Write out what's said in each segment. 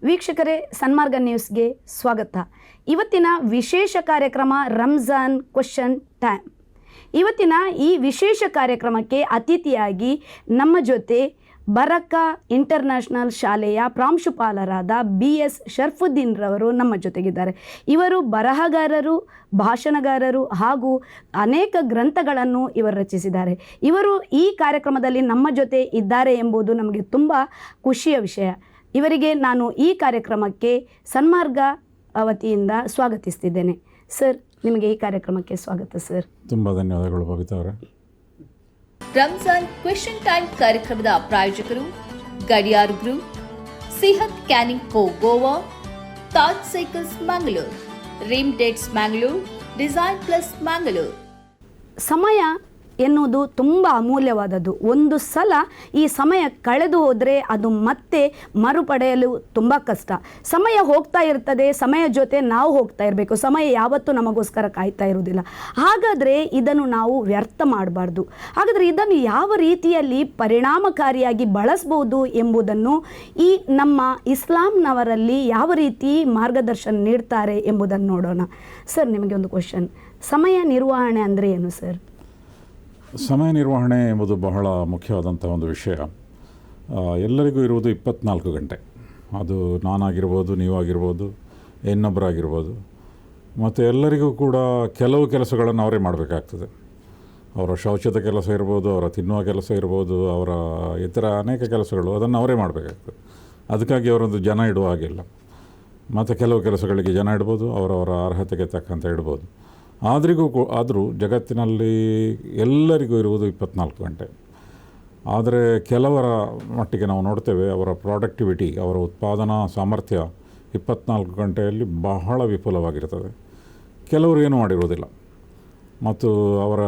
ವೀಕ್ಷಕರೇ, ಸನ್ಮಾರ್ಗ ನ್ಯೂಸ್ಗೆ ಸ್ವಾಗತ. ಇವತ್ತಿನ ವಿಶೇಷ ಕಾರ್ಯಕ್ರಮ ರಂಜಾನ್ ಕ್ವೆಶ್ಚನ್ ಟೈಮ್. ಇವತ್ತಿನ ಈ ವಿಶೇಷ ಕಾರ್ಯಕ್ರಮಕ್ಕೆ ಅತಿಥಿಯಾಗಿ ನಮ್ಮ ಜೊತೆ ಬರಕಾ ಇಂಟರ್ನ್ಯಾಷನಲ್ ಶಾಲೆಯ ಪ್ರಾಂಶುಪಾಲರಾದ BS ಶರ್ಫುದ್ದೀನ್ ರವರು ನಮ್ಮ ಜೊತೆಗಿದ್ದಾರೆ. ಇವರು ಬರಹಗಾರರು, ಭಾಷಣಗಾರರು ಹಾಗೂ ಅನೇಕ ಗ್ರಂಥಗಳನ್ನು ಇವರು ರಚಿಸಿದ್ದಾರೆ. ಇವರು ಈ ಕಾರ್ಯಕ್ರಮದಲ್ಲಿ ನಮ್ಮ ಜೊತೆ ಇದ್ದಾರೆ ಎಂಬುದು ನಮಗೆ ತುಂಬ ಖುಷಿಯ ವಿಷಯ. ಇವರಿಗೆ ನಾನು ಈ ಕಾರ್ಯಕ್ರಮಕ್ಕೆ ಸನ್ಮಾರ್ಗ ವತಿಯಿಂದ ಸ್ವಾಗತಿಸ್ತಿದ್ದೇನೆ. ಸರ್, ನಿಮಗೆ ಈ ಕಾರ್ಯಕ್ರಮಕ್ಕೆ ಸ್ವಾಗತ ಸರ್. ತುಂಬ ಧನ್ಯವಾದಗಳು ಬಬಿತಾ ಅವರೇ. ರಂಜಾನ್ ಕ್ವೆಶ್ಚನ್ ಟೈಮ್ ಕಾರ್ಯಕ್ರಮದ ಪ್ರಾಯೋಜಕರು Gadiyar group, Sihat canning co Goa, Taj cycles Mangalore, rim dates Mangalore, design plus Mangalore. ಸಮಯ ಎನ್ನುವುದು ತುಂಬ ಅಮೂಲ್ಯವಾದದ್ದು. ಒಂದು ಸಲ ಈ ಸಮಯ ಕಳೆದು ಹೋದರೆ ಅದು ಮತ್ತೆ ಮರುಪಡೆಯಲು ತುಂಬ ಕಷ್ಟ. ಸಮಯ ಹೋಗ್ತಾ ಇರ್ತದೆ, ಸಮಯ ಜೊತೆ ನಾವು ಹೋಗ್ತಾ ಇರಬೇಕು. ಸಮಯ ಯಾವತ್ತೂ ನಮಗೋಸ್ಕರ ಕಾಯ್ತಾ ಇರುವುದಿಲ್ಲ. ಹಾಗಾದರೆ ಇದನ್ನು ನಾವು ವ್ಯರ್ಥ ಮಾಡಬಾರ್ದು. ಹಾಗಾದರೆ ಇದನ್ನು ಯಾವ ರೀತಿಯಲ್ಲಿ ಪರಿಣಾಮಕಾರಿಯಾಗಿ ಬಳಸ್ಬೋದು ಎಂಬುದನ್ನು ಈ ನಮ್ಮ ಇಸ್ಲಾಂನವರಲ್ಲಿ ಯಾವ ರೀತಿ ಮಾರ್ಗದರ್ಶನ ನೀಡ್ತಾರೆ ಎಂಬುದನ್ನು ನೋಡೋಣ. ಸರ್, ನಿಮಗೆ ಒಂದು ಕ್ವೆಶ್ಚನ್. ಸಮಯ ನಿರ್ವಹಣೆ ಅಂದರೆ ಏನು ಸರ್? ಸಮಯ ನಿರ್ವಹಣೆ ಎಂಬುದು ಬಹಳ ಮುಖ್ಯವಾದಂಥ ಒಂದು ವಿಷಯ. ಎಲ್ಲರಿಗೂ ಇರುವುದು 24 ಗಂಟೆ. ಅದು ನಾನಾಗಿರ್ಬೋದು, ನೀವಾಗಿರ್ಬೋದು, ಇನ್ನೊಬ್ಬರಾಗಿರ್ಬೋದು. ಮತ್ತು ಎಲ್ಲರಿಗೂ ಕೂಡ ಕೆಲವು ಕೆಲಸಗಳನ್ನು ಅವರೇ ಮಾಡಬೇಕಾಗ್ತದೆ. ಅವರ ಶೌಚದ ಕೆಲಸ ಇರ್ಬೋದು, ಅವರ ತಿನ್ನುವ ಕೆಲಸ ಇರ್ಬೋದು, ಅವರ ಇತರ ಅನೇಕ ಕೆಲಸಗಳು, ಅದನ್ನು ಅವರೇ ಮಾಡಬೇಕಾಗ್ತದೆ. ಅದಕ್ಕಾಗಿ ಅವರೊಂದು ಜನ ಇಡುವ ಹಾಗಿಲ್ಲ. ಮತ್ತು ಕೆಲವು ಕೆಲಸಗಳಿಗೆ ಜನ ಇಡ್ಬೋದು, ಅವರವರ ಅರ್ಹತೆಗೆ ತಕ್ಕಂತೆ ಇಡ್ಬೋದು. ಆದರೂ ಜಗತ್ತಿನಲ್ಲಿ ಎಲ್ಲರಿಗೂ ಇರುವುದು 24 ಗಂಟೆ. ಆದರೆ ಕೆಲವರ ಮಟ್ಟಿಗೆ ನಾವು ನೋಡ್ತೇವೆ, ಅವರ ಪ್ರಾಡಕ್ಟಿವಿಟಿ, ಅವರ ಉತ್ಪಾದನಾ ಸಾಮರ್ಥ್ಯ 24 ಗಂಟೆಯಲ್ಲಿ ಬಹಳ ವಿಪುಲವಾಗಿರ್ತದೆ. ಕೆಲವರು ಏನೂ ಮಾಡಿರುವುದಿಲ್ಲ ಮತ್ತು ಅವರ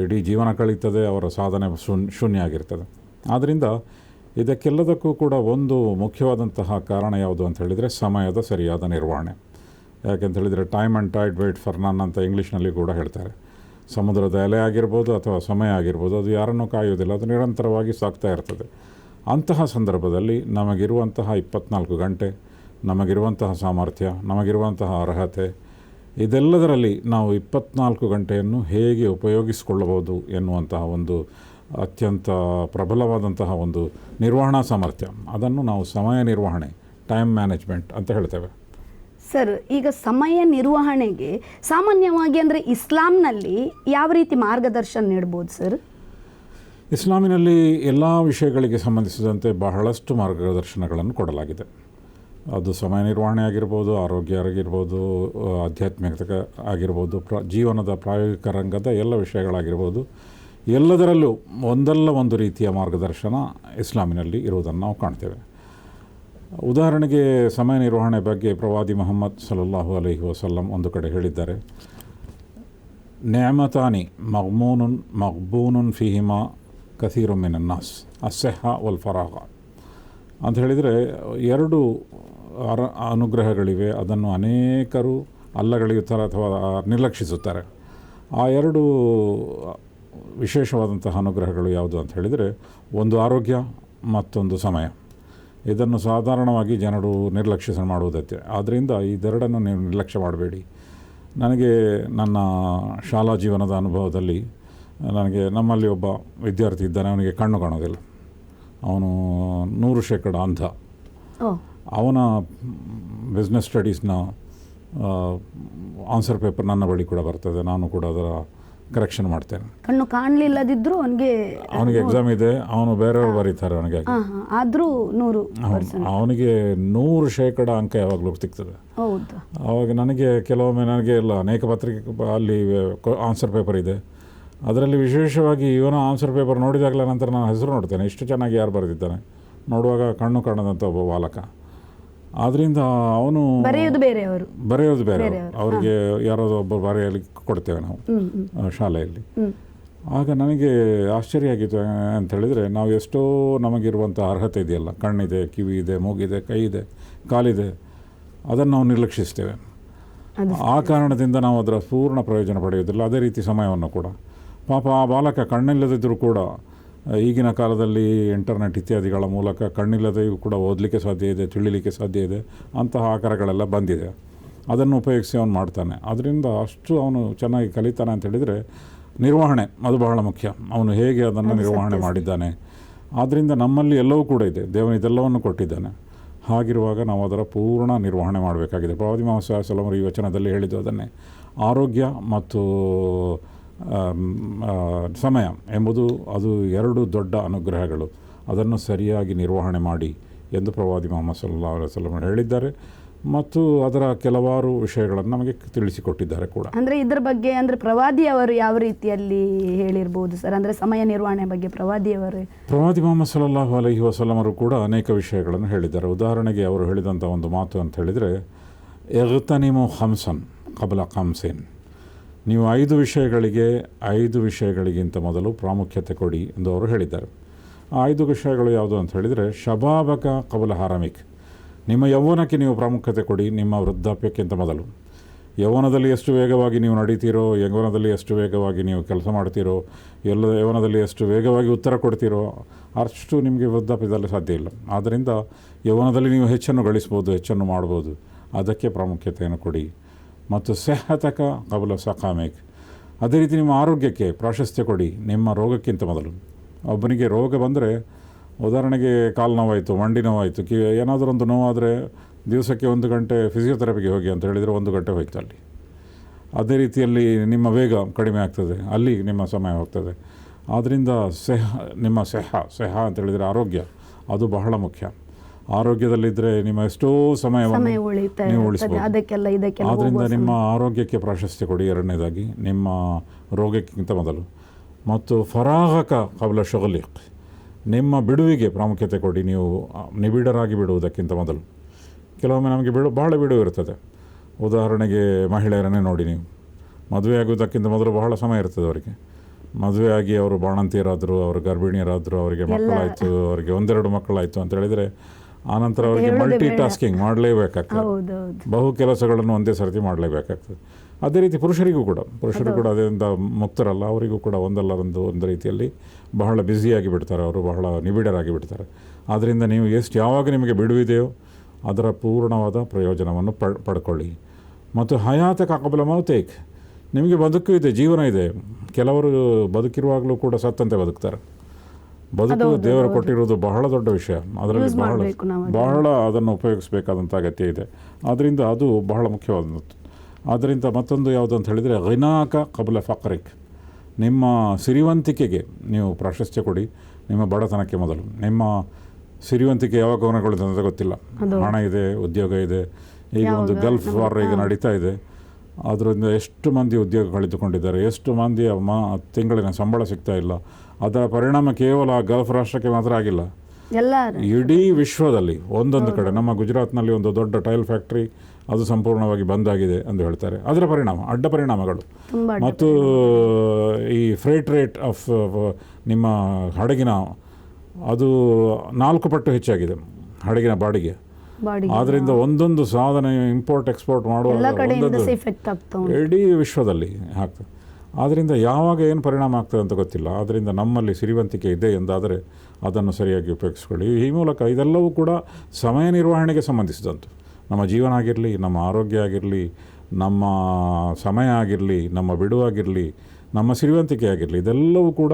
ಇಡೀ ಜೀವನ ಕಳೀತದೆ, ಅವರ ಸಾಧನೆ ಶೂನ್ಯ ಆಗಿರ್ತದೆ. ಆದ್ದರಿಂದ ಇದಕ್ಕೆಲ್ಲದಕ್ಕೂ ಕೂಡ ಒಂದು ಮುಖ್ಯವಾದಂತಹ ಕಾರಣ ಯಾವುದು ಅಂತ ಹೇಳಿದರೆ ಸಮಯದ ಸರಿಯಾದ ನಿರ್ವಹಣೆ. ಯಾಕೆಂತ ಹೇಳಿದರೆ time and tide wait for none ಅಂತ ಇಂಗ್ಲೀಷ್ನಲ್ಲಿ ಕೂಡ ಹೇಳ್ತಾರೆ. ಸಮುದ್ರದ ಎಲೆ ಆಗಿರ್ಬೋದು ಅಥವಾ ಸಮಯ ಆಗಿರ್ಬೋದು, ಅದು ಯಾರನ್ನೂ ಕಾಯುವುದಿಲ್ಲ, ಅದು ನಿರಂತರವಾಗಿ ಸಾಗ್ತಾ ಇರ್ತದೆ. ಅಂತಹ ಸಂದರ್ಭದಲ್ಲಿ ನಮಗಿರುವಂತಹ 24 ಗಂಟೆ, ನಮಗಿರುವಂತಹ ಸಾಮರ್ಥ್ಯ, ನಮಗಿರುವಂತಹ ಅರ್ಹತೆ, ಇದೆಲ್ಲದರಲ್ಲಿ ನಾವು 24 ಗಂಟೆಯನ್ನು ಹೇಗೆ ಉಪಯೋಗಿಸಿಕೊಳ್ಳಬಹುದು ಎನ್ನುವಂತಹ ಒಂದು ಅತ್ಯಂತ ಪ್ರಬಲವಾದಂತಹ ಒಂದು ನಿರ್ವಹಣಾ ಸಾಮರ್ಥ್ಯ, ಅದನ್ನು ನಾವು ಸಮಯ ನಿರ್ವಹಣೆ, ಟೈಮ್ ಮ್ಯಾನೇಜ್ಮೆಂಟ್ ಅಂತ ಹೇಳ್ತೇವೆ. ಸರ್, ಈಗ ಸಮಯ ನಿರ್ವಹಣೆಗೆ ಸಾಮಾನ್ಯವಾಗಿ ಅಂದರೆ ಇಸ್ಲಾಂನಲ್ಲಿ ಯಾವ ರೀತಿ ಮಾರ್ಗದರ್ಶನ ನೀಡ್ಬೋದು ಸರ್? ಇಸ್ಲಾಮಿನಲ್ಲಿ ಎಲ್ಲ ವಿಷಯಗಳಿಗೆ ಸಂಬಂಧಿಸಿದಂತೆ ಬಹಳಷ್ಟು ಮಾರ್ಗದರ್ಶನಗಳನ್ನು ಕೊಡಲಾಗಿದೆ. ಅದು ಸಮಯ ನಿರ್ವಹಣೆ ಆಗಿರ್ಬೋದು, ಆರೋಗ್ಯ ಆಗಿರ್ಬೋದು, ಆಧ್ಯಾತ್ಮಿಕತೆ ಆಗಿರ್ಬೋದು, ಜೀವನದ ಪ್ರಾಯೋಗಿಕ ರಂಗದ ಎಲ್ಲ ವಿಷಯಗಳಾಗಿರ್ಬೋದು, ಎಲ್ಲದರಲ್ಲೂ ಒಂದಲ್ಲ ಒಂದು ರೀತಿಯ ಮಾರ್ಗದರ್ಶನ ಇಸ್ಲಾಮಿನಲ್ಲಿ ಇರುವುದನ್ನು ನಾವು ಕಾಣ್ತೇವೆ. ಉದಾಹರಣೆಗೆ ಸಮಯ ನಿರ್ವಹಣೆ ಬಗ್ಗೆ ಪ್ರವಾದಿ ಮುಹಮ್ಮದ್ ಸಲ್ಲಲ್ಲಾಹು ಅಲೈಹಿ ವಸಲ್ಲಂ ಒಂದು ಕಡೆ ಹೇಳಿದ್ದಾರೆ, ನ್ಯಾಮತಾನಿ ಮಗ್ಬೂನುನ್ ಫಿಹಿಮಾ ಕಥೀರು ಮಿನನ್ ನಾಸ್ ಅಸ್ಸೆಹ ವಲ್ ಫರಾಗ ಅಂತ ಹೇಳಿದರೆ, 2 ಅನುಗ್ರಹಗಳಿವೆ, ಅದನ್ನು ಅನೇಕರು ಅಲ್ಲಗಳೆಯುತ್ತಾರೆ ಅಥವಾ ನಿರ್ಲಕ್ಷಿಸುತ್ತಾರೆ. ಆ 2 ವಿಶೇಷವಾದಂತಹ ಅನುಗ್ರಹಗಳು ಯಾವುದು ಅಂತ ಹೇಳಿದರೆ, ಒಂದು ಆರೋಗ್ಯ, ಮತ್ತೊಂದು ಸಮಯ. ಇದನ್ನು ಸಾಧಾರಣವಾಗಿ ಜನರು ನಿರ್ಲಕ್ಷ್ಯ ಮಾಡುವುದಕ್ಕೆ. ಆದ್ದರಿಂದ ಇದೆರಡನ್ನು ನೀವು ನಿರ್ಲಕ್ಷ್ಯ ಮಾಡಬೇಡಿ. ನನಗೆ ನನ್ನ ಶಾಲಾ ಜೀವನದ ಅನುಭವದಲ್ಲಿ ನಮ್ಮಲ್ಲಿ ಒಬ್ಬ ವಿದ್ಯಾರ್ಥಿ ಇದ್ದಾನೆ, ಅವನಿಗೆ ಕಣ್ಣು ಕಾಣೋದಿಲ್ಲ, ಅವನು 100% ಅಂಧ. ಅವನ ಬಿಸ್ನೆಸ್ ಸ್ಟಡೀಸ್ನ ಆನ್ಸರ್ ಪೇಪರ್ ನನ್ನ ಬಳಿ ಕೂಡ ಬರ್ತದೆ, ನಾನು ಕೂಡ ಅದರ ಕರೆಕ್ಷನ್ ಮಾಡ್ತೇನೆ. ಕಣ್ಣು ಕಾಣಲಿಲ್ಲದಿದ್ದರೂ ಅವನಿಗೆ ಎಕ್ಸಾಮ್ ಇದೆ, ಅವನು ಬೇರೆಯವರು ಬರೀತಾರೆ, ಅವನಿಗೆ ಆದರೂ ಅವನಿಗೆ 100% ಅಂಕ ಯಾವಾಗಲೂ ಸಿಗ್ತದೆ. ಆವಾಗ ನನಗೆ ಕೆಲವೊಮ್ಮೆ ಎಲ್ಲ ಅನೇಕ ಪತ್ರಿಕೆ ಅಲ್ಲಿ ಆನ್ಸರ್ ಪೇಪರ್ ಇದೆ, ಅದರಲ್ಲಿ ವಿಶೇಷವಾಗಿ ಇವನ ಆನ್ಸರ್ ಪೇಪರ್ ನೋಡಿದಾಗಲ ನಂತರ ನಾನು ಹೆಸರು ನೋಡ್ತೇನೆ, ಇಷ್ಟು ಚೆನ್ನಾಗಿ ಯಾರು ಬರೆದಿದ್ದಾನೆ. ನೋಡುವಾಗ ಕಣ್ಣು ಕಾಣದಂಥ ಒಬ್ಬ ಬಾಲಕ. ಆದ್ದರಿಂದ ಅವನು ಬರೆಯೋದು ಬೇರೆ, ಅವರಿಗೆ ಯಾರಾದರೂ ಒಬ್ಬರು ಬರೆಯಲಿಕ್ಕೆ ಕೊಡ್ತೇವೆ ನಾವು ಶಾಲೆಯಲ್ಲಿ. ಆಗ ನನಗೆ ಆಶ್ಚರ್ಯ ಆಗಿತ್ತು. ಅಂತ ಹೇಳಿದರೆ, ನಾವು ಎಷ್ಟೋ ನಮಗಿರುವಂಥ ಅರ್ಹತೆ ಇದೆಯಲ್ಲ, ಕಣ್ಣಿದೆ, ಕಿವಿ ಇದೆ, ಮೂಗಿದೆ, ಕೈ ಇದೆ, ಕಾಲಿದೆ, ಅದನ್ನು ನಾವು ನಿರ್ಲಕ್ಷಿಸ್ತೇವೆ. ಆ ಕಾರಣದಿಂದ ನಾವು ಅದರ ಪೂರ್ಣ ಪ್ರಯೋಜನ ಪಡೆಯೋದಿಲ್ಲ. ಅದೇ ರೀತಿ ಸಮಯವನ್ನು ಕೂಡ ಪಾಪ ಆ ಬಾಲಕ ಕಣ್ಣಿಲ್ಲದಿದ್ದರೂ ಕೂಡ ಈಗಿನ ಕಾಲದಲ್ಲಿ ಇಂಟರ್ನೆಟ್ ಇತ್ಯಾದಿಗಳ ಮೂಲಕ ಕಣ್ಣಿಲ್ಲದೆಯೂ ಕೂಡ ಓದಲಿಕ್ಕೆ ಸಾಧ್ಯ ಇದೆ, ತಿಳಿಲಿಕ್ಕೆ ಸಾಧ್ಯ ಇದೆ, ಅಂತಹ ಆಕಾರಗಳೆಲ್ಲ ಬಂದಿದೆ. ಅದನ್ನು ಉಪಯೋಗಿಸಿ ಅವನು ಮಾಡ್ತಾನೆ. ಅದರಿಂದ ಅಷ್ಟು ಅವನು ಚೆನ್ನಾಗಿ ಕಲಿತಾನೆ ಅಂತ ಹೇಳಿದರೆ ನಿರ್ವಹಣೆ ಅದು ಬಹಳ ಮುಖ್ಯ. ಅವನು ಹೇಗೆ ಅದನ್ನು ನಿರ್ವಹಣೆ ಮಾಡಿದ್ದಾನೆ. ಆದ್ದರಿಂದ ನಮ್ಮಲ್ಲಿ ಎಲ್ಲವೂ ಕೂಡ ಇದೆ, ದೇವನು ಇದೆಲ್ಲವನ್ನು ಕೊಟ್ಟಿದ್ದಾನೆ. ಹಾಗಿರುವಾಗ ನಾವು ಅದರ ಪೂರ್ಣ ನಿರ್ವಹಣೆ ಮಾಡಬೇಕಾಗಿದೆ. ಪ್ರವಾದಿ ಮೊಹಮ್ಮದ್ ಸಲ್ಲಲ್ಲಾಹು ಅಲೈಹಿ ವಸಲ್ಲಂ ಈ ವಚನದಲ್ಲಿ ಹೇಳಿದ್ದು ಅದನ್ನೇ. ಆರೋಗ್ಯ ಮತ್ತು ಸಮಯ ಎಂಬುದು ಅದು ಎರಡು ದೊಡ್ಡ ಅನುಗ್ರಹಗಳು. ಅದನ್ನು ಸರಿಯಾಗಿ ನಿರ್ವಹಣೆ ಮಾಡಿ ಎಂದು ಪ್ರವಾದಿ ಮೊಹಮ್ಮದ್ ಸಲ್ಲಲ್ಲಾಹು ಅಲೈಹಿ ವಸಲ್ಲಂ ಹೇಳಿದ್ದಾರೆ. ಮತ್ತು ಅದರ ಕೆಲವಾರು ವಿಷಯಗಳನ್ನು ನಮಗೆ ತಿಳಿಸಿಕೊಟ್ಟಿದ್ದಾರೆ ಕೂಡ. ಅಂದರೆ ಇದರ ಬಗ್ಗೆ ಅಂದರೆ ಪ್ರವಾದಿಯವರು ಯಾವ ರೀತಿಯಲ್ಲಿ ಹೇಳಿರ್ಬೋದು ಸರ್? ಅಂದರೆ ಸಮಯ ನಿರ್ವಹಣೆ ಬಗ್ಗೆ ಪ್ರವಾದಿ ಮೊಹಮ್ಮದ್ ಸಲ್ಲಲ್ಲಾಹು ಅಲೈಹಿ ವಸಲ್ಲಮರು ಕೂಡ ಅನೇಕ ವಿಷಯಗಳನ್ನು ಹೇಳಿದ್ದಾರೆ. ಉದಾಹರಣೆಗೆ ಅವರು ಹೇಳಿದಂಥ ಒಂದು ಮಾತು ಅಂತ ಹೇಳಿದರೆ, ಎಗ್ತನಿಮು ಖಮ್ಸನ್ ಕಬಲ ಖಮ್ಸೇನ್, ನೀವು 5 ವಿಷಯಗಳಿಗಿಂತ ಮೊದಲು ಪ್ರಾಮುಖ್ಯತೆ ಕೊಡಿ ಎಂದು ಅವರು ಹೇಳಿದ್ದಾರೆ. ಆ 5 ವಿಷಯಗಳು ಯಾವುದು ಅಂತ ಹೇಳಿದರೆ, ಶಬಾಬಕ ಕಬಲ ಹರಮಿಕ್, ನಿಮ್ಮ ಯೌವನಕ್ಕೆ ನೀವು ಪ್ರಾಮುಖ್ಯತೆ ಕೊಡಿ, ನಿಮ್ಮ ವೃದ್ಧಾಪ್ಯಕ್ಕಿಂತ ಮೊದಲು. ಯೌವನದಲ್ಲಿ ಎಷ್ಟು ವೇಗವಾಗಿ ನೀವು ನಡೀತೀರೋ, ಯೌವನದಲ್ಲಿ ಎಷ್ಟು ವೇಗವಾಗಿ ನೀವು ಕೆಲಸ ಮಾಡ್ತೀರೋ, ಯೌವನದಲ್ಲಿ ಎಷ್ಟು ವೇಗವಾಗಿ ಉತ್ತರ ಕೊಡ್ತೀರೋ ಅಷ್ಟು ನಿಮಗೆ ವೃದ್ಧಾಪ್ಯದಲ್ಲಿ ಸಾಧ್ಯ ಇಲ್ಲ. ಆದ್ದರಿಂದ ಯೌವನದಲ್ಲಿ ನೀವು ಹೆಚ್ಚನ್ನು ಗಳಿಸ್ಬೋದು, ಹೆಚ್ಚನ್ನು ಮಾಡ್ಬೋದು, ಅದಕ್ಕೆ ಪ್ರಾಮುಖ್ಯತೆಯನ್ನು ಕೊಡಿ. ಮತ್ತು ಸೆಹತಕ ಕಬಲ ಸಕಾಮೇಕ್, ಅದೇ ರೀತಿ ನಿಮ್ಮ ಆರೋಗ್ಯಕ್ಕೆ ಪ್ರಾಶಸ್ತ್ಯ ಕೊಡಿ, ನಿಮ್ಮ ರೋಗಕ್ಕಿಂತ ಮೊದಲು. ಒಬ್ಬನಿಗೆ ರೋಗ ಬಂದರೆ, ಉದಾಹರಣೆಗೆ ಕಾಲು ನೋವಾಯಿತು, ಮಂಡಿ ನೋವಾಯಿತು, ಏನಾದರೂ ಒಂದು ನೋವಾದರೆ ದಿವಸಕ್ಕೆ 1 ಗಂಟೆ ಫಿಸಿಯೋಥೆರಪಿಗೆ ಹೋಗಿ ಅಂತ ಹೇಳಿದರೆ 1 ಗಂಟೆ ಹೋಯ್ತು ಅಲ್ಲಿ. ಅದೇ ರೀತಿಯಲ್ಲಿ ನಿಮ್ಮ ವೇಗ ಕಡಿಮೆ ಆಗ್ತದೆ, ಅಲ್ಲಿ ನಿಮ್ಮ ಸಮಯ ಹೋಗ್ತದೆ. ಆದ್ದರಿಂದ ನಿಮ್ಮ ಸೆಹ ಅಂತ ಹೇಳಿದರೆ ಆರೋಗ್ಯ, ಅದು ಬಹಳ ಮುಖ್ಯ. ಆರೋಗ್ಯದಲ್ಲಿದ್ದರೆ ನಿಮ್ಮ ಎಷ್ಟೋ ಸಮಯವನ್ನು ನೀವು ಉಳಿಸ್ಬೋದು. ಆದ್ದರಿಂದ ನಿಮ್ಮ ಆರೋಗ್ಯಕ್ಕೆ ಪ್ರಾಶಸ್ತ್ಯ ಕೊಡಿ. ಎರಡನೇದಾಗಿ ನಿಮ್ಮ ರೋಗಕ್ಕಿಂತ ಮೊದಲು. ಮತ್ತು ಫರಾಹಕ ಕಬಲ ಶುಗಲಿಕ್, ನಿಮ್ಮ ಬಿಡುವಿಗೆ ಪ್ರಾಮುಖ್ಯತೆ ಕೊಡಿ, ನೀವು ನಿಬಿಡರಾಗಿ ಬಿಡುವುದಕ್ಕಿಂತ ಮೊದಲು. ಕೆಲವೊಮ್ಮೆ ನಮಗೆ ಬಹಳ ಬಿಡುವು ಇರ್ತದೆ. ಉದಾಹರಣೆಗೆ ಮಹಿಳೆಯರನ್ನೇ ನೋಡಿ, ನೀವು ಮದುವೆ ಆಗುವುದಕ್ಕಿಂತ ಮೊದಲು ಬಹಳ ಸಮಯ ಇರ್ತದೆ ಅವರಿಗೆ. ಮದುವೆಯಾಗಿ ಅವರು ಬಾಣಂತಿಯರಾದರು, ಅವರು ಗರ್ಭಿಣಿಯರಾದರು, ಅವರಿಗೆ ಮಕ್ಕಳಾಯಿತು, ಅವರಿಗೆ 1-2 ಮಕ್ಕಳಾಯಿತು ಅಂತ ಹೇಳಿದರೆ ಆನಂತರ ಅವರಿಗೆ ಮಲ್ಟಿ ಟಾಸ್ಕಿಂಗ್ ಮಾಡಲೇಬೇಕಾಗ್ತದೆ. ಬಹು ಕೆಲಸಗಳನ್ನು ಒಂದೇ ಸರ್ತಿ ಮಾಡಲೇಬೇಕಾಗ್ತದೆ. ಅದೇ ರೀತಿ ಪುರುಷರು ಕೂಡ ಅದರಿಂದ ಮುಕ್ತರಲ್ಲ. ಅವರಿಗೂ ಕೂಡ ಒಂದು ರೀತಿಯಲ್ಲಿ ಬಹಳ ಬ್ಯುಸಿಯಾಗಿ ಬಿಡ್ತಾರೆ, ಅವರು ಬಹಳ ನಿಬಿಡರಾಗಿ ಬಿಡ್ತಾರೆ. ಆದ್ದರಿಂದ ನೀವು ಯಾವಾಗ ನಿಮಗೆ ಬಿಡುವಿದೆಯೋ ಅದರ ಪೂರ್ಣವಾದ ಪ್ರಯೋಜನವನ್ನು ಪಡ್ಕೊಳ್ಳಿ. ಮತ್ತು ಹಯಾತ ಕಬಲ ಮೌತೇಕ್, ನಿಮಗೆ ಬದುಕು ಇದೆ, ಜೀವನ ಇದೆ. ಕೆಲವರು ಬದುಕಿರುವಾಗಲೂ ಕೂಡ ಸತ್ತಂತೆ ಬದುಕ್ತಾರೆ. ಬದುಕು ದೇವರು ಕೊಟ್ಟಿರುವುದು ಬಹಳ ದೊಡ್ಡ ವಿಷಯ. ಅದರಲ್ಲಿ ಬಹಳ ಅದನ್ನು ಉಪಯೋಗಿಸಬೇಕಾದಂಥ ಅಗತ್ಯ ಇದೆ. ಆದ್ದರಿಂದ ಅದು ಬಹಳ ಮುಖ್ಯವಾದದ್ದು. ಆದ್ದರಿಂದ ಮತ್ತೊಂದು ಯಾವುದು ಅಂತ ಹೇಳಿದರೆ, ಘಿನಾಕ ಕಬಲ ಫಕ್ರಿಕ್, ನಿಮ್ಮ ಸಿರಿವಂತಿಕೆಗೆ ನೀವು ಪ್ರಾಶಸ್ತ್ಯ ಕೊಡಿ, ನಿಮ್ಮ ಬಡತನಕ್ಕೆ ಮೊದಲು. ನಿಮ್ಮ ಸಿರಿವಂತಿಕೆ ಯಾವಾಗ ಕೊನೆಗೊಳ್ಳುತ್ತದೆ ಅಂತ ಗೊತ್ತಿಲ್ಲ. ಹಣ ಇದೆ, ಉದ್ಯೋಗ ಇದೆ. ಈಗ ಒಂದು ಗಲ್ಫ್ ವಾರ್ ಈಗ ನಡೀತಾ ಇದೆ. ಅದರಿಂದ ಎಷ್ಟು ಮಂದಿ ಉದ್ಯೋಗ ಕಳೆದುಕೊಂಡಿದ್ದಾರೆ, ಎಷ್ಟು ಮಂದಿಯ ತಿಂಗಳಿನ ಸಂಬಳ ಸಿಗ್ತಾ ಇಲ್ಲ. ಅದರ ಪರಿಣಾಮ ಕೇವಲ ಗಲ್ಫ್ ರಾಷ್ಟ್ರಕ್ಕೆ ಮಾತ್ರ ಆಗಿಲ್ಲ, ಇಡೀ ವಿಶ್ವದಲ್ಲಿ ಒಂದೊಂದು ಕಡೆ. ನಮ್ಮ ಗುಜರಾತ್ನಲ್ಲಿ ಒಂದು ದೊಡ್ಡ ಟೈಲ್ ಫ್ಯಾಕ್ಟ್ರಿ ಅದು ಸಂಪೂರ್ಣವಾಗಿ ಬಂದಾಗಿದೆ ಎಂದು ಹೇಳ್ತಾರೆ. ಅದರ ಪರಿಣಾಮ, ಅಡ್ಡ ಪರಿಣಾಮಗಳು. ಮತ್ತು ಈ ಫ್ರೈಟ್ ರೇಟ್ ಆಫ್ ನಿಮ್ಮ ಹಡಗಿನ ಅದು 4 ಪಟ್ಟು ಹೆಚ್ಚಾಗಿದೆ, ಹಡಗಿನ ಬಾಡಿಗೆ. ಆದ್ದರಿಂದ ಒಂದೊಂದು ಸಾಧನೆ ಇಂಪೋರ್ಟ್ ಎಕ್ಸ್ಪೋರ್ಟ್ ಮಾಡುವ ಇಡೀ ವಿಶ್ವದಲ್ಲಿ ಆಗ್ತದೆ. ಆದ್ದರಿಂದ ಯಾವಾಗ ಏನು ಪರಿಣಾಮ ಆಗ್ತದೆ ಅಂತ ಗೊತ್ತಿಲ್ಲ. ಆದ್ದರಿಂದ ನಮ್ಮಲ್ಲಿ ಸಿರಿವಂತಿಕೆ ಇದೆ ಎಂದಾದರೆ ಅದನ್ನು ಸರಿಯಾಗಿ ಉಪಯೋಗಿಸ್ಕೊಳ್ಳಿ. ಈ ಮೂಲಕ ಇದೆಲ್ಲವೂ ಕೂಡ ಸಮಯ ನಿರ್ವಹಣೆಗೆ ಸಂಬಂಧಿಸಿದಂತು. ನಮ್ಮ ಜೀವನ ಆಗಿರಲಿ, ನಮ್ಮ ಆರೋಗ್ಯ ಆಗಿರಲಿ, ನಮ್ಮ ಸಮಯ ಆಗಿರಲಿ, ನಮ್ಮ ಬಿಡುವಾಗಿರಲಿ, ನಮ್ಮ ಸಿರಿವಂತಿಕೆ ಆಗಿರಲಿ, ಇದೆಲ್ಲವೂ ಕೂಡ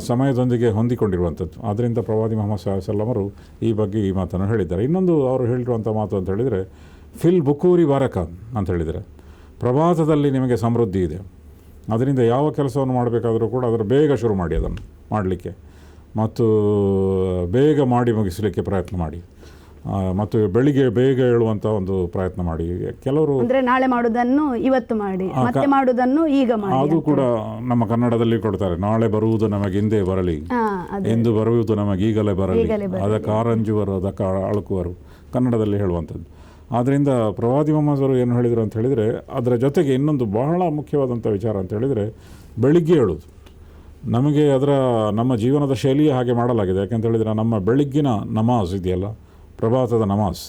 ಸಮಯದೊಂದಿಗೆ ಹೊಂದಿಕೊಂಡಿರುವಂಥದ್ದು. ಆದ್ದರಿಂದ ಪ್ರವಾದಿ ಮೊಹಮ್ಮದ್ ಸಲ್ಲಲ್ಲಾಹು ಅಲೈಹಿ ವಸಲ್ಲಮರು ಈ ಬಗ್ಗೆ ಈ ಮಾತನ್ನು ಹೇಳಿದ್ದಾರೆ. ಇನ್ನೊಂದು ಅವರು ಹೇಳಿರುವಂಥ ಮಾತು ಅಂತ ಹೇಳಿದರೆ, ಫಿಲ್ ಬುಕೂರಿ ಬಾರಕ ಅಂತ ಹೇಳಿದರೆ, ಪ್ರಭಾತದಲ್ಲಿ ನಿಮಗೆ ಸಮೃದ್ಧಿ ಇದೆ. ಅದರಿಂದ ಯಾವ ಕೆಲಸವನ್ನು ಮಾಡಬೇಕಾದರೂ ಕೂಡ ಅದರ ಬೇಗ ಶುರು ಮಾಡಿ, ಅದನ್ನು ಮಾಡಲಿಕ್ಕೆ ಮತ್ತು ಬೇಗ ಮಾಡಿ ಮುಗಿಸಲಿಕ್ಕೆ ಪ್ರಯತ್ನ ಮಾಡಿ. ಮತ್ತು ಬೆಳಿಗ್ಗೆ ಬೇಗ ಹೇಳುವಂಥ ಒಂದು ಪ್ರಯತ್ನ ಮಾಡಿ. ಕೆಲವರು ಅಂದರೆ ನಾಳೆ ಮಾಡೋದನ್ನು ಇವತ್ತು ಮಾಡಿ, ಮತ್ತೆ ಮಾಡೋದನ್ನು ಈಗ ಮಾಡಿ. ಅದು ಕೂಡ ನಮ್ಮ ಕನ್ನಡದಲ್ಲಿ ಕೊಡ್ತಾರೆ, ನಾಳೆ ಬರುವುದು ನಮಗಿಂದೇ ಬರಲಿ, ಎಂದು ಬರುವುದು ನಮಗೀಗಲೇ ಬರಲಿ, ಅದಕ್ಕೆ ಆರಂಜುವರು ಅದಕ್ಕೆ ಅಳುಕುವರು, ಕನ್ನಡದಲ್ಲಿ ಹೇಳುವಂಥದ್ದು. ಆದ್ದರಿಂದ ಪ್ರವಾದಿ ಮೊಹಮ್ಮದರು ಏನು ಹೇಳಿದರು ಅಂತ ಹೇಳಿದರೆ, ಅದರ ಜೊತೆಗೆ ಇನ್ನೊಂದು ಬಹಳ ಮುಖ್ಯವಾದಂಥ ವಿಚಾರ ಅಂತ ಹೇಳಿದರೆ, ಬೆಳಿಗ್ಗೆ ಹೇಳೋದು. ನಮಗೆ ನಮ್ಮ ಜೀವನದ ಶೈಲಿಯೇ ಹಾಗೆ ಮಾಡಲಾಗಿದೆ. ಯಾಕೆಂತ ಹೇಳಿದರೆ, ನಮ್ಮ ಬೆಳಿಗ್ಗಿನ ನಮಾಜ್ ಇದೆಯಲ್ಲ, ಪ್ರಭಾತದ ನಮಾಜ್,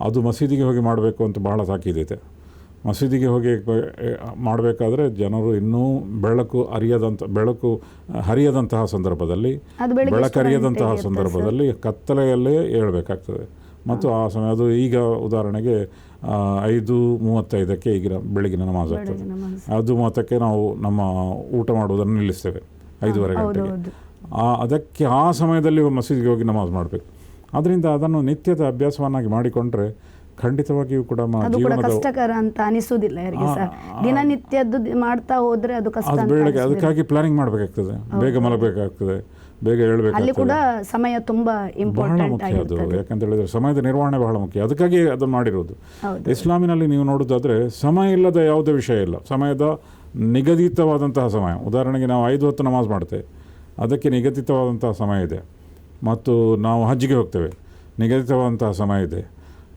ಅದು ಮಸೀದಿಗೆ ಹೋಗಿ ಮಾಡಬೇಕು ಅಂತ ಬಹಳ ತಾಕೀದಿದೆ. ಮಸೀದಿಗೆ ಹೋಗಿ ಮಾಡಬೇಕಾದ್ರೆ ಜನರು ಇನ್ನೂ ಬೆಳಕು ಹರಿಯದಂತಹ ಸಂದರ್ಭದಲ್ಲಿ, ಅದು ಬೆಳಗ್ಗೆ ಬೆಳಕು ಎಷ್ಟು ಹರಿಯದಂತಹ ಗಂಟೆಗೆ ಸಂದರ್ಭದಲ್ಲಿ ಕತ್ತಲೆಯಲ್ಲೇ ಏಳಬೇಕಾಗ್ತದೆ. ಮತ್ತು ಆ ಸಮಯ ಅದು ಈಗ ಉದಾಹರಣೆಗೆ 5:35 ಈಗಿನ ಬೆಳಗಿನ ನಮಾಜ್ ಆಗ್ತದೆ. 5:30 ನಾವು ನಮ್ಮ ಊಟ ಮಾಡುವುದನ್ನು ನಿಲ್ಲಿಸ್ತೇವೆ 5:15 ಗಂಟೆಗೆ. ಅದಕ್ಕೆ ಆ ಸಮಯದಲ್ಲಿ ಮಸೀದಿಗೆ ಹೋಗಿ ನಮಾಜ್ ಮಾಡಬೇಕು. ಆದ್ದರಿಂದ ಅದನ್ನು ನಿತ್ಯದ ಅಭ್ಯಾಸವನ್ನಾಗಿ ಮಾಡಿಕೊಂಡ್ರೆ ಖಂಡಿತವಾಗಿಯೂ ಕೂಡ ಅದು ಕೂಡ ಕಷ್ಟಕರ ಅಂತ ಅನಿಸುವುದಿಲ್ಲ ಯಾರಿಗೆ ಸರ್. ದಿನನಿತ್ಯದ್ದು ಮಾಡ್ತಾ ಹೋದ್ರೆ ಅದು ಕಷ್ಟ ಅಂತ ಬೆಳಗ್ಗೆ ಅದಕ್ಕಾಗಿ ಪ್ಲಾನಿಂಗ್ ಮಾಡಬೇಕಾಗ್ತದೆ, ಬೇಗ ಮಲಗಬೇಕಾಗ್ತದೆ, ಬೇಗ ಅಲ್ಲಿ ಹೇಳಬೇಕಾಗ್ತದೆ. ಕೂಡ ಸಮಯ ತುಂಬಾ ಬಹಳ ಇಂಪಾರ್ಟೆಂಟ್ ಮುಖ್ಯ ಅದು. ಆಗಿರ್ತದೆ. ಯಾಕಂತ ಹೇಳಿದ್ರೆ ಸಮಯದ ನಿರ್ವಹಣೆ ಬಹಳ ಮುಖ್ಯ. ಅದಕ್ಕಾಗಿ ಅದನ್ನು ಮಾಡಿರೋದು. ಹೌದು. ಇಸ್ಲಾಮಿನಲ್ಲಿ ನೀವು ನೋಡೋದಾದರೆ ಸಮಯ ಇಲ್ಲದ ಯಾವುದೇ ವಿಷಯ ಇಲ್ಲ. ಸಮಯದ ನಿಗದಿತವಾದಂತಹ ಸಮಯ, ಉದಾಹರಣೆಗೆ ನಾವು 5 ಹೊತ್ತು ನಮಾಜ್ ಮಾಡ್ತೇವೆ, ಅದಕ್ಕೆ ನಿಗದಿತವಾದಂತಹ ಸಮಯ ಇದೆ. ಮತ್ತು ನಾವು ಹಜ್ಜಿಗೆ ಹೋಗ್ತೇವೆ, ನಿಗದಿತವಾದಂತಹ ಸಮಯ ಇದೆ.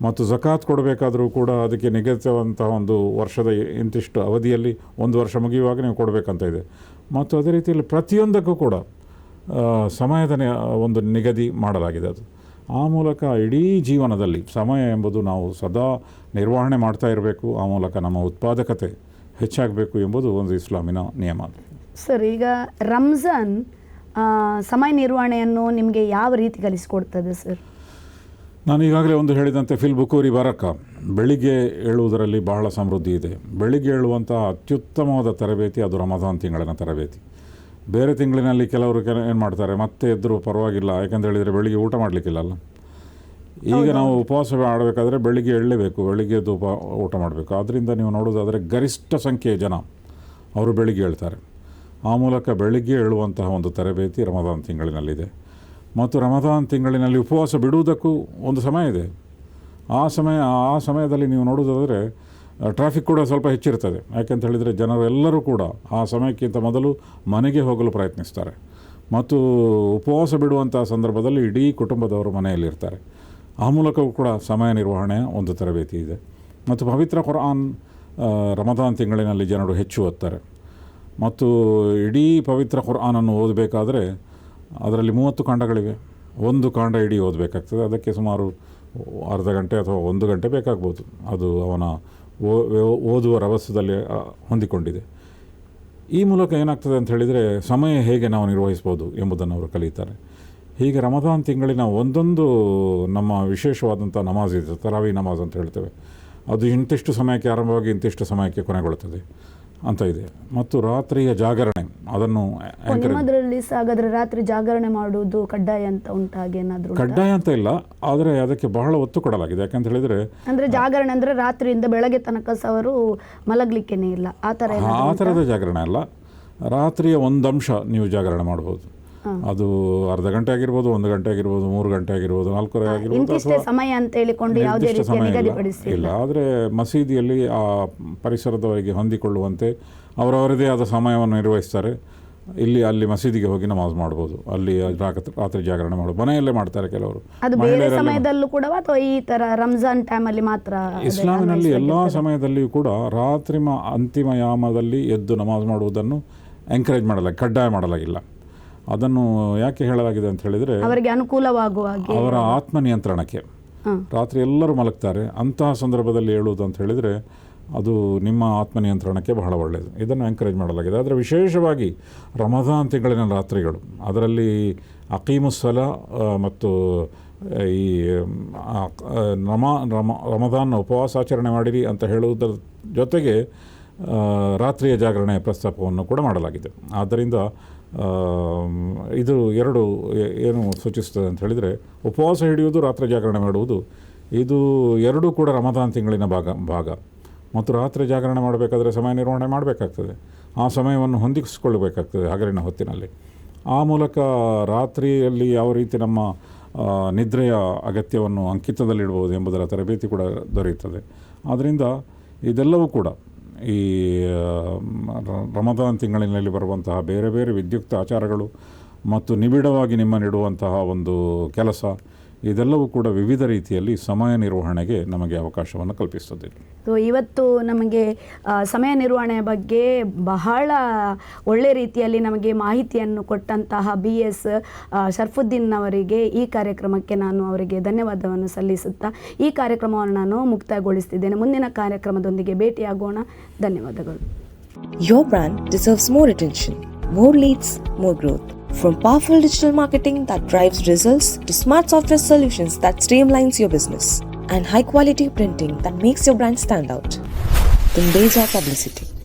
ಮತ್ತು ಝಕಾತ್ ಕೊಡಬೇಕಾದರೂ ಕೂಡ ಅದಕ್ಕೆ ನಿಗದಿತವಾದಂತಹ ಒಂದು ವರ್ಷದ ಇಂತಿಷ್ಟು ಅವಧಿಯಲ್ಲಿ 1 ವರ್ಷ ಮುಗಿಯುವಾಗ ನೀವು ಕೊಡಬೇಕಂತ ಇದೆ. ಮತ್ತು ಅದೇ ರೀತಿಯಲ್ಲಿ ಪ್ರತಿಯೊಂದಕ್ಕೂ ಕೂಡ ಸಮಯದ ಒಂದು ನಿಗದಿ ಮಾಡಲಾಗಿದೆ. ಅದು ಆ ಮೂಲಕ ಇಡೀ ಜೀವನದಲ್ಲಿ ಸಮಯ ಎಂಬುದು ನಾವು ಸದಾ ನಿರ್ವಹಣೆ ಮಾಡ್ತಾ ಇರಬೇಕು. ಆ ಮೂಲಕ ನಮ್ಮ ಉತ್ಪಾದಕತೆ ಹೆಚ್ಚಾಗಬೇಕು ಎಂಬುದು ಒಂದು ಇಸ್ಲಾಮಿನ ನಿಯಮ. ಸರ್, ಈಗ ರಂಜಾನ್ ಸಮಯ ನಿರ್ವಹಣೆಯನ್ನು ನಿಮಗೆ ಯಾವ ರೀತಿ ಕಲಿಸಿಕೊಡ್ತದೆ ಸರ್? ನಾನು ಈಗಾಗಲೇ ಒಂದು ಹೇಳಿದಂತೆ ಫಿಲ್ ಬುಕೂರಿ ಬರಕ, ಬೆಳಿಗ್ಗೆ ಏಳುವುದರಲ್ಲಿ ಬಹಳ ಸಮೃದ್ಧಿ ಇದೆ. ಬೆಳಿಗ್ಗೆ ಏಳುವಂಥ ಅತ್ಯುತ್ತಮವಾದ ತರಬೇತಿ ಅದು ರಮದಾನ್ ತಿಂಗಳಿನ ತರಬೇತಿ. ಬೇರೆ ತಿಂಗಳಿನಲ್ಲಿ ಕೆಲವರು ಏನು ಮಾಡ್ತಾರೆ, ಮತ್ತೆ ಎದ್ದರೂ ಪರವಾಗಿಲ್ಲ, ಯಾಕಂತ ಹೇಳಿದರೆ ಬೆಳಿಗ್ಗೆ ಊಟ ಮಾಡಲಿಕ್ಕಿಲ್ಲಲ್ಲ. ಈಗ ನಾವು ಉಪವಾಸ ಆಡಬೇಕಾದ್ರೆ ಬೆಳಿಗ್ಗೆ ಏಳಲೇಬೇಕು, ಬೆಳಿಗ್ಗೆ ಎದ್ದು ಊಟ ಮಾಡಬೇಕು. ಆದ್ದರಿಂದ ನೀವು ನೋಡೋದಾದರೆ ಗರಿಷ್ಠ ಸಂಖ್ಯೆಯ ಜನ ಅವರು ಬೆಳಿಗ್ಗೆ ಹೇಳ್ತಾರೆ. ಆ ಮೂಲಕ ಬೆಳಿಗ್ಗೆ ಏಳುವಂತಹ ಒಂದು ತರಬೇತಿ ರಮದಾನ್ ತಿಂಗಳಿನಲ್ಲಿದೆ. ಮತ್ತು ರಮದಾನ್ ತಿಂಗಳಿನಲ್ಲಿ ಉಪವಾಸ ಬಿಡುವುದಕ್ಕೂ ಒಂದು ಸಮಯ ಇದೆ. ಆ ಸಮಯದಲ್ಲಿ ನೀವು ನೋಡೋದಾದರೆ ಟ್ರಾಫಿಕ್ ಕೂಡ ಸ್ವಲ್ಪ ಹೆಚ್ಚಿರ್ತದೆ. ಯಾಕೆಂತ ಹೇಳಿದರೆ ಜನರು ಎಲ್ಲರೂ ಕೂಡ ಆ ಸಮಯಕ್ಕಿಂತ ಮೊದಲು ಮನೆಗೆ ಹೋಗಲು ಪ್ರಯತ್ನಿಸ್ತಾರೆ. ಮತ್ತು ಉಪವಾಸ ಬಿಡುವಂಥ ಸಂದರ್ಭದಲ್ಲಿ ಇಡೀ ಕುಟುಂಬದವರು ಮನೆಯಲ್ಲಿರ್ತಾರೆ. ಆ ಮೂಲಕವೂ ಕೂಡ ಸಮಯ ನಿರ್ವಹಣೆಯ ಒಂದು ತರಬೇತಿ ಇದೆ. ಮತ್ತು ಪವಿತ್ರ ಕುರ್ಆನ್ ರಮದಾನ್ ತಿಂಗಳಿನಲ್ಲಿ ಜನರು ಹೆಚ್ಚು ಓದ್ತಾರೆ. ಮತ್ತು ಇಡೀ ಪವಿತ್ರ ಕುರ್ಆನನ್ನು ಓದಬೇಕಾದ್ರೆ ಅದರಲ್ಲಿ 30 ಕಾಂಡಗಳಿವೆ. ಒಂದು ಕಾಂಡ ಇಡೀ ಓದಬೇಕಾಗ್ತದೆ. ಅದಕ್ಕೆ ಸುಮಾರು ಅರ್ಧ ಗಂಟೆ ಅಥವಾ 1 ಗಂಟೆ ಬೇಕಾಗ್ಬೋದು. ಅದು ಅವನ ಓದುವ ರಭಸದಲ್ಲಿ ಹೊಂದಿಕೊಂಡಿದೆ. ಈ ಮೂಲಕ ಏನಾಗ್ತದೆ ಅಂತ ಹೇಳಿದರೆ ಸಮಯ ಹೇಗೆ ನಾವು ನಿರ್ವಹಿಸ್ಬೋದು ಎಂಬುದನ್ನು ಅವರು ಕಲಿತಾರೆ. ಹೀಗೆ ರಮದಾನ್ ತಿಂಗಳಿನ ಒಂದೊಂದು ನಮ್ಮ ವಿಶೇಷವಾದಂಥ ನಮಾಜ್ ಇದೆ, ತರಾವಿ ನಮಾಜ್ ಅಂತ ಹೇಳ್ತೇವೆ. ಅದು ಇಂತಿಷ್ಟು ಸಮಯಕ್ಕೆ ಆರಂಭವಾಗಿ ಇಂತಿಷ್ಟು ಸಮಯಕ್ಕೆ ಕೊನೆಗೊಳ್ಳುತ್ತದೆ ಅಂತ ಇದೆ. ಮತ್ತು ರಾತ್ರಿಯ ಜಾಗರಣೆ ಅದನ್ನು ನಿಮ್ಮದರಲ್ಲಿ ಹಾಗಾದ್ರೆ ರಾತ್ರಿ ಜಾಗರಣೆ ಮಾಡುವುದು ಕಡ್ಡಾಯ ಅಂತ ಉಂಟು? ಹಾಗೇನಾದರೂ ಕಡ್ಡಾಯ ಅಂತ ಇಲ್ಲ, ಆದರೆ ಅದಕ್ಕೆ ಬಹಳ ಒತ್ತು ಕೊಡಲಾಗಿದೆ. ಯಾಕಂತ ಹೇಳಿದರೆ ಅಂದರೆ ಜಾಗರಣೆ ಅಂದರೆ ರಾತ್ರಿಯಿಂದ ಬೆಳಗ್ಗೆ ತನಕ ಸಹ ಅವರು ಮಲಗಲಿಕ್ಕೇನೆ ಇಲ್ಲ, ಆ ಥರದ ಜಾಗರಣೆ ಅಲ್ಲ. ರಾತ್ರಿಯ ಒಂದು ಅಂಶ ನೀವು ಜಾಗರಣೆ ಮಾಡ್ಬೋದು. ಅದು ಅರ್ಧ ಗಂಟೆ ಆಗಿರ್ಬೋದು, 1 ಗಂಟೆ ಆಗಿರ್ಬೋದು, 3 ಗಂಟೆ ಆಗಿರ್ಬೋದು, 4 ಆಗಿರ್ಬೋದು, ಇಂತಿಷ್ಟೇ ಸಮಯ ಅಂತ ಹೇಳಿಕೊಂಡು ಯಾವುದೇ ರೀತಿಯ ನಿಗದಿಪಡಿಸಿಲ್ಲ. ಇಲ್ಲ, ಆದರೆ ಮಸೀದಿಯಲ್ಲಿ ಆ ಪರಿಸರದವರಿಗೆ ಹೊಂದಿಕೊಳ್ಳುವಂತೆ ಅವರವರದೇ ಆದ ಸಮಯವನ್ನು ನಿರ್ವಹಿಸ್ತಾರೆ. ಅಲ್ಲಿ ಮಸೀದಿಗೆ ಹೋಗಿ ನಮಾಜ್ ಮಾಡ್ಬೋದು, ಅಲ್ಲಿ ರಾತ್ರಿ ಜಾಗರಣೆ ಮಾಡ್ಬೋದು. ಮನೆಯಲ್ಲೇ ಮಾಡ್ತಾರೆ ಕೆಲವರು. ಅದು ಬೇರೆ ಸಮಯದಲ್ಲೂ ಕೂಡ ಅಥವಾ ಈ ಥರ ರಂಜಾನ್ ಟೈಮಲ್ಲಿ ಮಾತ್ರ? ಇಸ್ಲಾಮಿನಲ್ಲಿ ಎಲ್ಲ ಸಮಯದಲ್ಲಿಯೂ ಕೂಡ ರಾತ್ರಿ ಅಂತಿಮ ಯಾಮದಲ್ಲಿ ಎದ್ದು ನಮಾಜ್ ಮಾಡುವುದನ್ನು ಎಂಕರೇಜ್ ಮಾಡಲಾಗಿ, ಕಡ್ಡಾಯ ಮಾಡಲಾಗಿಲ್ಲ. ಅದನ್ನು ಯಾಕೆ ಹೇಳಲಾಗಿದೆ ಅಂತ ಹೇಳಿದರೆ ಅವರಿಗೆ ಅನುಕೂಲವಾಗುವ ಅವರ ಆತ್ಮ ನಿಯಂತ್ರಣಕ್ಕೆ. ರಾತ್ರಿ ಎಲ್ಲರೂ ಮಲಗ್ತಾರೆ, ಅಂತಹ ಸಂದರ್ಭದಲ್ಲಿ ಹೇಳುವುದು ಅಂತ ಹೇಳಿದರೆ ಅದು ನಿಮ್ಮ ಆತ್ಮ ನಿಯಂತ್ರಣಕ್ಕೆ ಬಹಳ ಒಳ್ಳೆಯದು. ಇದನ್ನು ಎಂಕರೇಜ್ ಮಾಡಲಾಗಿದೆ. ಆದರೆ ವಿಶೇಷವಾಗಿ ರಮದಾನ್ ತಿಂಗಳಿನ ರಾತ್ರಿಗಳು, ಅದರಲ್ಲಿ ಅಕೀಮುಸ್ಸಲ ಮತ್ತು ಈ ರಮದಾನ್ನ ಉಪವಾಸಾಚರಣೆ ಮಾಡಿರಿ ಅಂತ ಹೇಳುವುದರ ಜೊತೆಗೆ ರಾತ್ರಿಯ ಜಾಗರಣೆಯ ಪ್ರಸ್ತಾಪವನ್ನು ಕೂಡ ಮಾಡಲಾಗಿದೆ. ಆದ್ದರಿಂದ ಇದು ಎರಡು ಏನು ಸೂಚಿಸ್ತದೆ ಅಂತ ಹೇಳಿದರೆ, ಉಪವಾಸ ಹಿಡಿಯುವುದು, ರಾತ್ರಿ ಜಾಗರಣೆ ಮಾಡುವುದು, ಇದು ಎರಡೂ ಕೂಡ ರಮದಾನ್ ತಿಂಗಳಿನ ಭಾಗ. ಮತ್ತು ರಾತ್ರಿ ಜಾಗರಣೆ ಮಾಡಬೇಕಾದ್ರೆ ಸಮಯ ನಿರ್ವಹಣೆ ಮಾಡಬೇಕಾಗ್ತದೆ. ಆ ಸಮಯವನ್ನು ಹೊಂದಿಸಿಕೊಳ್ಳಬೇಕಾಗ್ತದೆ ಹಗಲಿನ ಹೊತ್ತಿನಲ್ಲಿ. ಆ ಮೂಲಕ ರಾತ್ರಿಯಲ್ಲಿ ಯಾವ ರೀತಿ ನಮ್ಮ ನಿದ್ರೆಯ ಅಗತ್ಯವನ್ನು ಅಂಕಿತದಲ್ಲಿಡ್ಬೋದು ಎಂಬುದರ ತರಬೇತಿ ಕೂಡ ದೊರೆಯುತ್ತದೆ. ಆದ್ದರಿಂದ ಇದೆಲ್ಲವೂ ಕೂಡ ಈ ರಮದಾನ್ ತಿಂಗಳಿನಲ್ಲಿ ಬರುವಂತಹ ಬೇರೆ ಬೇರೆ ವಿದ್ಯುಕ್ತ ಆಚಾರಗಳು ಮತ್ತು ನಿಬಿಡವಾಗಿ ನಿಮ್ಮನ್ನಿಡುವಂತಹ ಒಂದು ಕೆಲಸ, ಇದೆಲ್ಲವೂ ಕೂಡ ವಿವಿಧ ರೀತಿಯಲ್ಲಿ ಸಮಯ ನಿರ್ವಹಣೆಗೆ ನಮಗೆ ಅವಕಾಶವನ್ನು ಕಲ್ಪಿಸ್ತದೆ. ಸೊ ಇವತ್ತು ನಮಗೆ ಸಮಯ ನಿರ್ವಹಣೆಯ ಬಗ್ಗೆ ಬಹಳ ಒಳ್ಳೆ ರೀತಿಯಲ್ಲಿ ನಮಗೆ ಮಾಹಿತಿಯನ್ನು ಕೊಟ್ಟಂತಹ BS ಶರ್ಫುದ್ದೀನ್ ಅವರಿಗೆ ಈ ಕಾರ್ಯಕ್ರಮಕ್ಕೆ ನಾನು ಅವರಿಗೆ ಧನ್ಯವಾದವನ್ನು ಸಲ್ಲಿಸುತ್ತಾ ಈ ಕಾರ್ಯಕ್ರಮವನ್ನು ನಾನು ಮುಕ್ತಾಯಗೊಳಿಸ್ತಿದ್ದೇನೆ. ಮುಂದಿನ ಕಾರ್ಯಕ್ರಮದೊಂದಿಗೆ ಭೇಟಿಯಾಗೋಣ. ಧನ್ಯವಾದಗಳು. Your brand deserves more attention, more leads, more growth. From powerful digital marketing that drives results to smart software solutions that streamlines your business and high quality printing that makes your brand stand out. Tundeja Publicity.